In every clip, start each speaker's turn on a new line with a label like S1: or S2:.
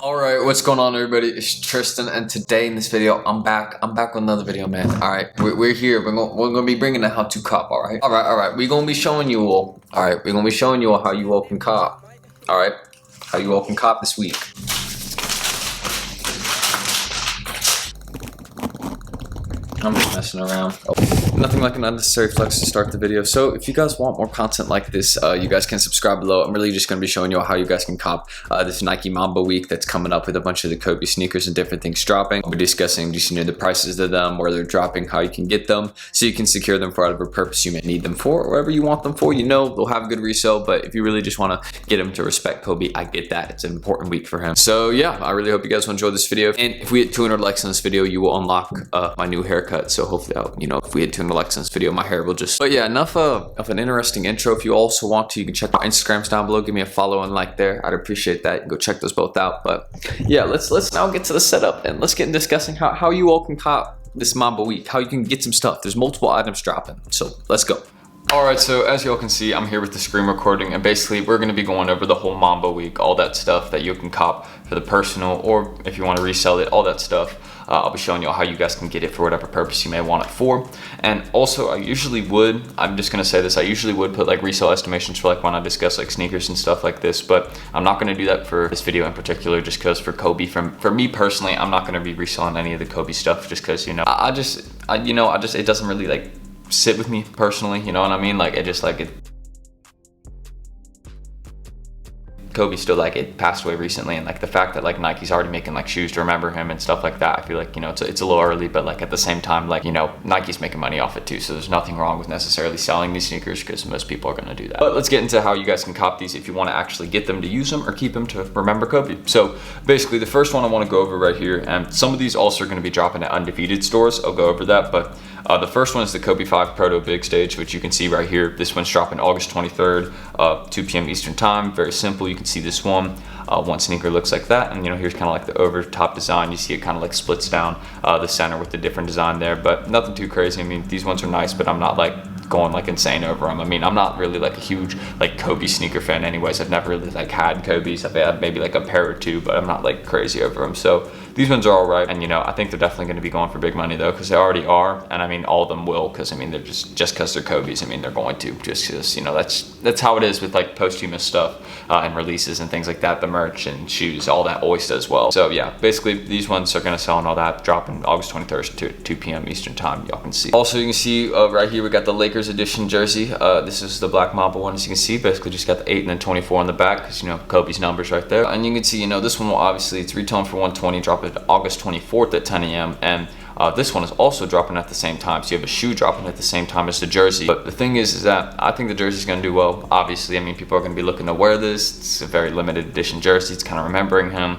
S1: Alright, what's going on everybody? It's Tristan, and today in this video, I'm back with another video, man. Alright, we're here. We're gonna be bringing the how-to cop, alright? Alright, we're gonna be showing you all. Alright, we're gonna be showing you all how you all can cop. Alright, how you all can cop this week. I'm just messing around. Nothing like an unnecessary flex to start the video. So if you guys want more content like this, you guys can subscribe below. I'm really just going to be showing you how you guys can cop this Nike MAMBA week that's coming up with a bunch of the Kobe sneakers and different things dropping. I'll be discussing just the prices of them, where they're dropping, how you can get them, so you can secure them for whatever purpose you may need them for, or whatever you want them for. You know, they'll have good resale, but if you really just want to get them to respect Kobe, I get that. It's an important week for him. So yeah, I really hope you guys will enjoy this video. And if we hit 200 likes on this video, you will unlock my new haircut. So hopefully, if we hit 200 likes on this video, my hair will just... But yeah, enough of an interesting intro. If you also want to, you can check my Instagrams down below. Give me a follow and like there. I'd appreciate that. Go check those both out. But yeah, let's now get to the setup and let's get in discussing how you all can cop this MAMBA week, how you can get some stuff. There's multiple items dropping. So let's go. Alright, so as y'all can see, I'm here with the screen recording, and basically we're going to be going over the whole MAMBA week, all that stuff that you can cop for the personal, or if you want to resell it, all that stuff. I'll be showing y'all how you guys can get it for whatever purpose you may want it for. And also, I'm just going to say this, I usually would put like resale estimations for like when I discuss like sneakers and stuff like this, but I'm not going to do that for this video in particular, just because for Kobe, for me personally, I'm not going to be reselling any of the Kobe stuff, just because, it doesn't really like sit with me personally, you know what I mean? Like Kobe still, like, it passed away recently, and like the fact that like Nike's already making like shoes to remember him and stuff like that, I feel like, it's a little early, but like at the same time, like, Nike's making money off it too, so there's nothing wrong with necessarily selling these sneakers, because most people are going to do that. But let's get into how you guys can cop these if you want to actually get them to use them or keep them to remember Kobe. So basically, the first one I want to go over right here, and some of these also are going to be dropping at Undefeated stores. I'll go over that, but the first one is the Kobe 5 Proto Big Stage, which you can see right here. This one's dropping August 23rd, 2 p.m. Eastern time. Very simple. You can see this one. One sneaker looks like that, and here's kind of like the over top design. You see it kind of like splits down the center with the different design there, but nothing too crazy. I mean, these ones are nice, but I'm not like going like insane over them. I mean, I'm not really like a huge like Kobe sneaker fan anyways. I've never really like had Kobe's. I've had maybe like a pair or two, but I'm not like crazy over them. So these ones are all right, and I think they're definitely going to be going for big money though, because they already are, and I mean all of them will, because I mean they're just because they're Kobe's. I mean they're going to, just because that's how it is with like posthumous stuff and releases and things like that. The merch and shoes, all that always does well. So yeah, basically these ones are going to sell and all that, dropping August 23rd to 2 p.m. Eastern time. Y'all can see. Also, you can see right here we got the Lakers edition jersey. This is the black MAMBA one, as you can see. Basically just got the 8 and then 24 on the back, because Kobe's numbers right there. And you can see this one will obviously, it's retailing for $120, drop it August 24th at 10 a.m. and this one is also dropping at the same time, so you have a shoe dropping at the same time as the jersey. But the thing is that I think the jersey is going to do well. Obviously, I mean, people are going to be looking to wear this. It's a very limited edition jersey. It's kind of remembering him,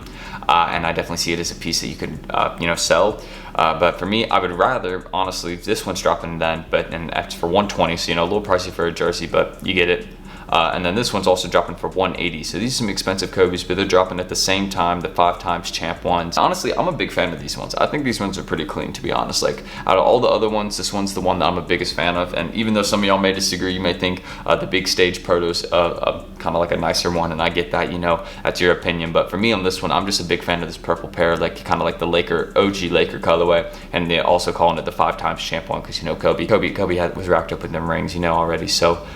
S1: and I definitely see it as a piece that you could sell. But for me, I would rather, honestly, this one's dropping then, and it's for $120, so a little pricey for a jersey, but you get it. And then this one's also dropping for $180. So these are some expensive Kobe's, but they're dropping at the same time, the 5 times champ ones. Honestly, I'm a big fan of these ones. I think these ones are pretty clean, to be honest. Like, out of all the other ones, this one's the one that I'm the biggest fan of. And even though some of y'all may disagree, you may think the Big Stage Proto's kind of like a nicer one, and I get that, that's your opinion. But for me on this one, I'm just a big fan of this purple pair, like kind of like the OG Laker colorway, and they're also calling it the 5 times champ one, because Kobe was racked up with them rings, already. So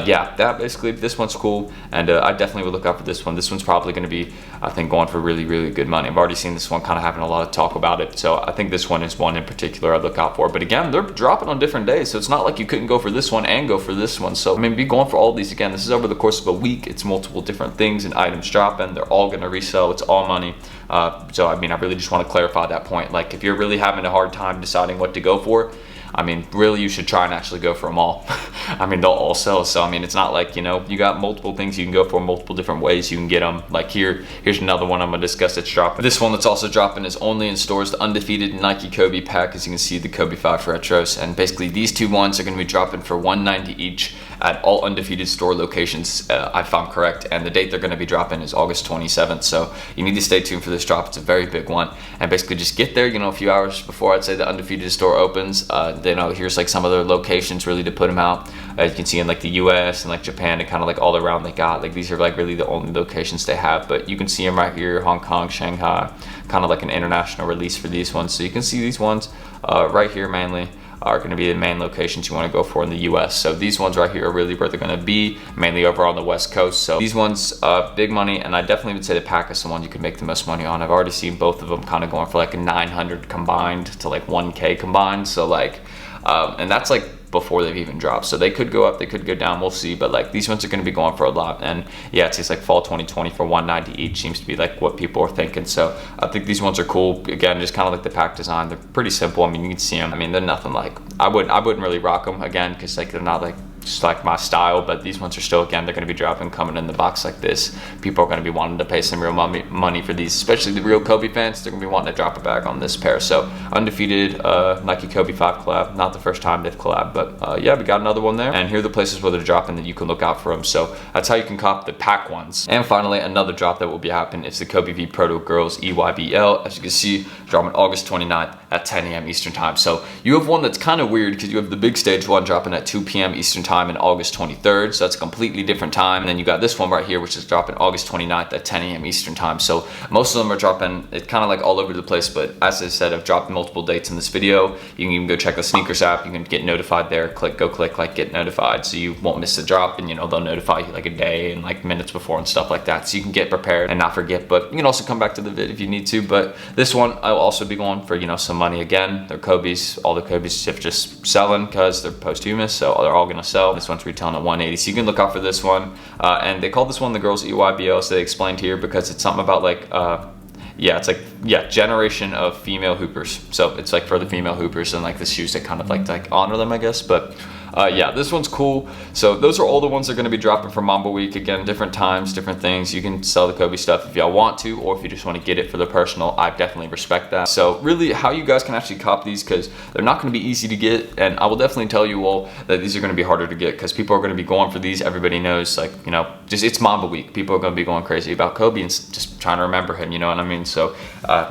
S1: yeah, that basically, this one's cool, and I definitely would look out for this one. This one's probably going to be, I think, going for really, really good money. I've already seen this one kind of having a lot of talk about it, so I think this one is one in particular I'd look out for. But again, they're dropping on different days, so it's not like you couldn't go for this one and go for this one. So I mean, be going for all of these. Again, this is over the course of a week. It's multiple different things and items dropping. They're all going to resell. It's all money. So I mean, I really just want to clarify that point. Like, if you're really having a hard time deciding what to go for, I mean, really, you should try and actually go for them all. I mean, they'll all sell. So, I mean, it's not like, you got multiple things you can go for, multiple different ways you can get them. Like here's another one I'm going to discuss that's dropping. This one that's also dropping is only in stores, the Undefeated Nike Kobe pack. As you can see, the Kobe 5 Retros. And basically, these two ones are going to be dropping for $190 each at all Undefeated store locations, I found correct. And the date they're going to be dropping is August 27th. So you need to stay tuned for this drop. It's a very big one. And basically, just get there, a few hours before I'd say the Undefeated store opens. you know, here's like some other locations really to put them out. As you can see in like the US and like Japan and kind of like all around they got, like these are like really the only locations they have, but you can see them right here, Hong Kong, Shanghai, kind of like an international release for these ones. So you can see these ones right here mainly are going to be the main locations you want to go for in the US. So these ones right here are really where they're going to be, mainly over on the West Coast. So these ones, big money, and I definitely would say the pack is the one you can make the most money on. I've already seen both of them kind of going for like a 900 combined to like 1K combined. So like, and that's like before they've even dropped. So they could go up, they could go down, we'll see. But like these ones are going to be going for a lot. And yeah, it says like fall 2020 for 190 each seems to be like what people are thinking. So I think these ones are cool. Again, just kind of like the pack design. They're pretty simple. I mean, you can see them. I mean, they're nothing like, I wouldn't really rock them again, because like they're not like just like my style, but these ones are still, again, they're going to be dropping, coming in the box like this. People are going to be wanting to pay some real money for these, especially the real Kobe fans. They're going to be wanting to drop a bag on this pair. So undefeated Nike Kobe 5 collab, not the first time they've collabed, but yeah, we got another one there, and here are the places where they're dropping that you can look out for them. So that's how you can cop the pack ones. And finally, another drop that will be happening is the Kobe V Proto Girls EYBL. As you can see, dropping August 29th at 10 a.m. Eastern time. So you have one that's kind of weird, because you have the big stage one dropping at 2 p.m. Eastern time in August 23rd. So that's a completely different time. And then you got this one right here, which is dropping August 29th at 10 a.m. Eastern time. So most of them are dropping, it's kind of like all over the place, but as I said, I've dropped multiple dates in this video. You can even go check the sneakers app. You can get notified there. Go click like get notified, so you won't miss the drop, and you know, they'll notify you like a day and like minutes before and stuff like that, so you can get prepared and not forget. But you can also come back to the vid if you need to. But this one I'll also be going for, you know, some money. Again, they're Kobe's. All the Kobe's are just selling because they're posthumous, so they're all gonna sell. This one's retailing at 180, so you can look out for this one. And they called this one the girls EYBL, so they explained here, because it's something about like yeah, it's like, yeah, generation of female hoopers. So it's like for the female hoopers, and like the shoes that kind of like honor them, I guess. But yeah, this one's cool. So those are all the ones that are going to be dropping for Mamba Week. Again, different times, different things. You can sell the Kobe stuff if y'all want to, or if you just want to get it for the personal. I definitely respect that. So really, how you guys can actually cop these, because they're not going to be easy to get, and I will definitely tell you all that these are going to be harder to get, because people are going to be going for these. Everybody knows, like, you know, just it's Mamba Week. People are going to be going crazy about Kobe and just trying to remember him, you know what I mean? So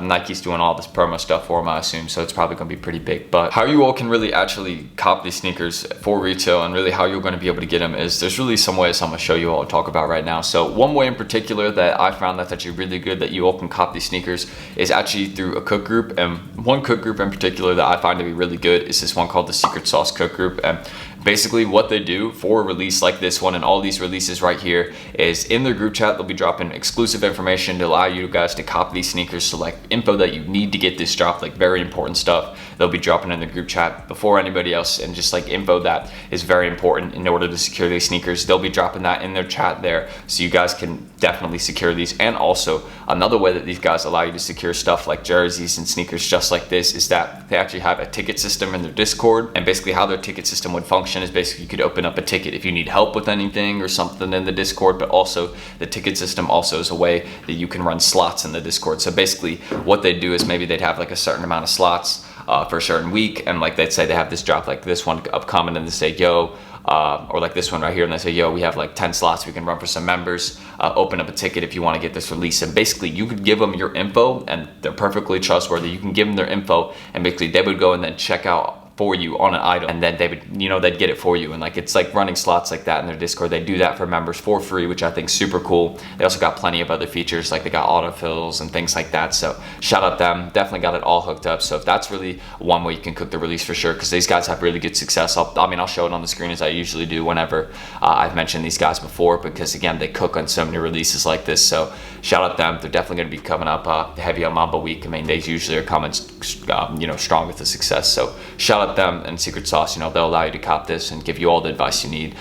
S1: Nike's doing all this promo stuff for him, I assume, so it's probably going to be pretty big. But how you all can really actually cop these sneakers for retail, and really how you're going to be able to get them, is there's really some ways I'm going to show you all and talk about right now. So one way in particular that I found that's actually really good that you all can cop these sneakers is actually through a cook group. And one cook group in particular that I find to be really good is this one called the Secret Sauce Cook Group. And basically what they do for a release like this one and all these releases right here is in their group chat, they'll be dropping exclusive information to allow you guys to cop these sneakers. So like info that you need to get this dropped, like very important stuff, they'll be dropping in the group chat before anybody else, and just like info that is very important in order to secure these sneakers. They'll be dropping that in their chat there, so you guys can definitely secure these. And also another way that these guys allow you to secure stuff like jerseys and sneakers just like this is that they actually have a ticket system in their Discord. And basically how their ticket system would function is basically you could open up a ticket if you need help with anything or something in the Discord, but also the ticket system also is a way that you can run slots in the Discord. So basically what they do is maybe they'd have like a certain amount of slots for a certain week, and like they'd say they have this drop like this one upcoming, and they say, yo, or like this one right here, and they say, yo, we have like 10 slots we can run for some members, open up a ticket if you want to get this release. And basically you could give them your info, and they're perfectly trustworthy. You can give them their info, and basically they would go and then check out for you on an item, and then they would, you know, they'd get it for you. And like it's like running slots like that in their Discord. They do that for members for free, which I think is super cool. They also got plenty of other features, like they got autofills and things like that. So shout out them, definitely got it all hooked up. So if that's really one way you can cook the release for sure, because these guys have really good success. I'll show it on the screen as I usually do whenever I've mentioned these guys before, because again, they cook on so many releases like this. So shout out them. They're definitely going to be coming up heavy on Mamba Week. I mean, they usually are coming you know, strong with the success. So shout out them and Secret Sauce. You know, they'll allow you to cop this and give you all the advice you need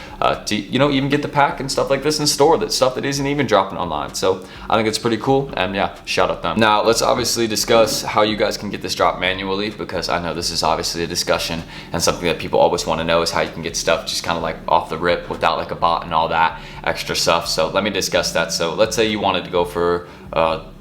S1: to, you know, even get the pack and stuff like this in store, that stuff that isn't even dropping online. So I think it's pretty cool, and yeah, shout out them. Now let's obviously discuss how you guys can get this drop manually, because I know this is obviously a discussion and something that people always want to know, is how you can get stuff just kind of like off the rip without like a bot and all that extra stuff. So let me discuss that. So let's say you wanted to go for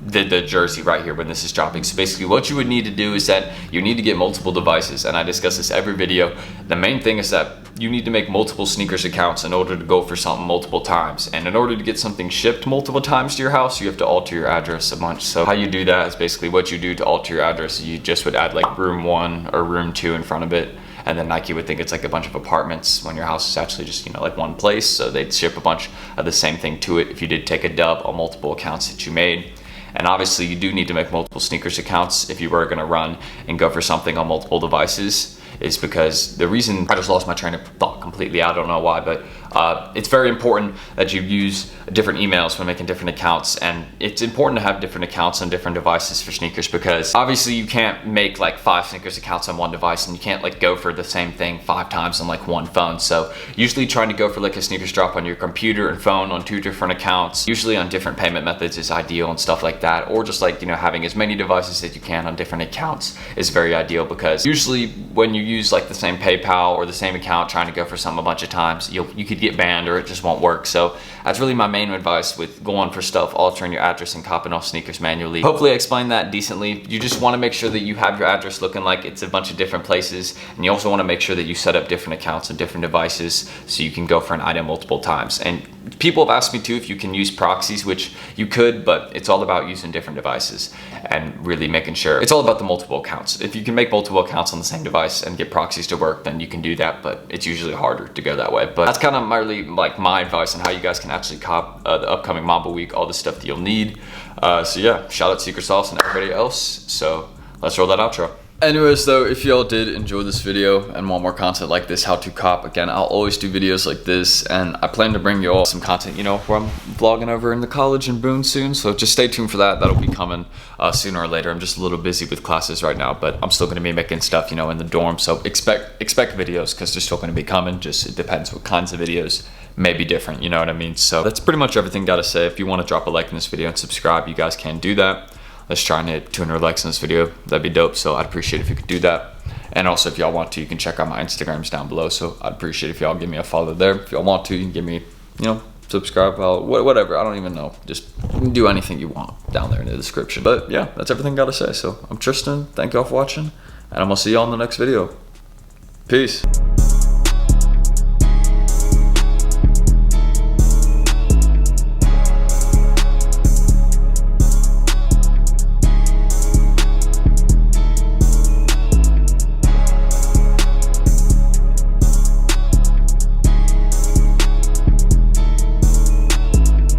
S1: the jersey right here when this is dropping. So basically what you would need to do is that you need to get multiple devices, and I discuss this every video. The main thing is that you need to make multiple sneakers accounts in order to go for something multiple times, and in order to get something shipped multiple times to your house, you have to alter your address a bunch. So how you do that is basically what you do to alter your address, you just would add like room 1 or room 2 in front of it, and then Nike would think it's like a bunch of apartments when your house is actually just, you know, like one place. So they'd ship a bunch of the same thing to it if you did take a dub on multiple accounts that you made. And obviously you do need to make multiple sneakers accounts if you were going to run and go for something on multiple devices, is because the reason, I just lost my train of thought completely, I don't know why, but it's very important that you use different emails when making different accounts. And it's important to have different accounts on different devices for sneakers, because obviously you can't make like 5 sneakers accounts on one device, and you can't like go for the same thing 5 times on like one phone. So usually trying to go for like a sneakers drop on your computer and phone on 2 different accounts, usually on different payment methods, is ideal and stuff like that. Or just like, you know, having as many devices as you can on different accounts is very ideal, because usually when you use like the same PayPal or the same account trying to go for something a bunch of times, you could get banned or it just won't work. So that's really my main advice with going for stuff, altering your address and copying off sneakers manually. Hopefully I explained that decently. You just want to make sure that you have your address looking like it's a bunch of different places, and you also want to make sure that you set up different accounts on different devices so you can go for an item multiple times. And people have asked me too if you can use proxies, which you could, but it's all about using different devices and really making sure. It's all about the multiple accounts. If you can make multiple accounts on the same device and get proxies to work, then you can do that, but it's usually harder to go that way. But that's kind of really like my advice on how you guys can actually cop the upcoming MAMBA week, all the stuff that you'll need. So yeah, shout out Secret Sauce and everybody else. So let's roll that outro. Anyways though, if y'all did enjoy this video and want more content like this, how to cop, again, I'll always do videos like this, and I plan to bring y'all some content, you know, where I'm vlogging over in the college in Boone soon, so just stay tuned for that. That'll be coming sooner or later. I'm just a little busy with classes right now, but I'm still going to be making stuff, you know, in the dorm, so expect videos, because they're still going to be coming. Just it depends what kinds of videos may be different, you know what I mean? So that's pretty much everything gotta say. If you want to drop a like in this video and subscribe, you guys can do that. Let's try and hit 200 likes in this video. That'd be dope. So I'd appreciate if you could do that. And also, if y'all want to, you can check out my Instagrams down below. So I'd appreciate if y'all give me a follow there. If y'all want to, you can give me, you know, subscribe, whatever. I don't even know. Just do anything you want down there in the description. But yeah, that's everything I gotta say. So I'm Tristan. Thank y'all for watching, and I'm gonna see y'all in the next video. Peace.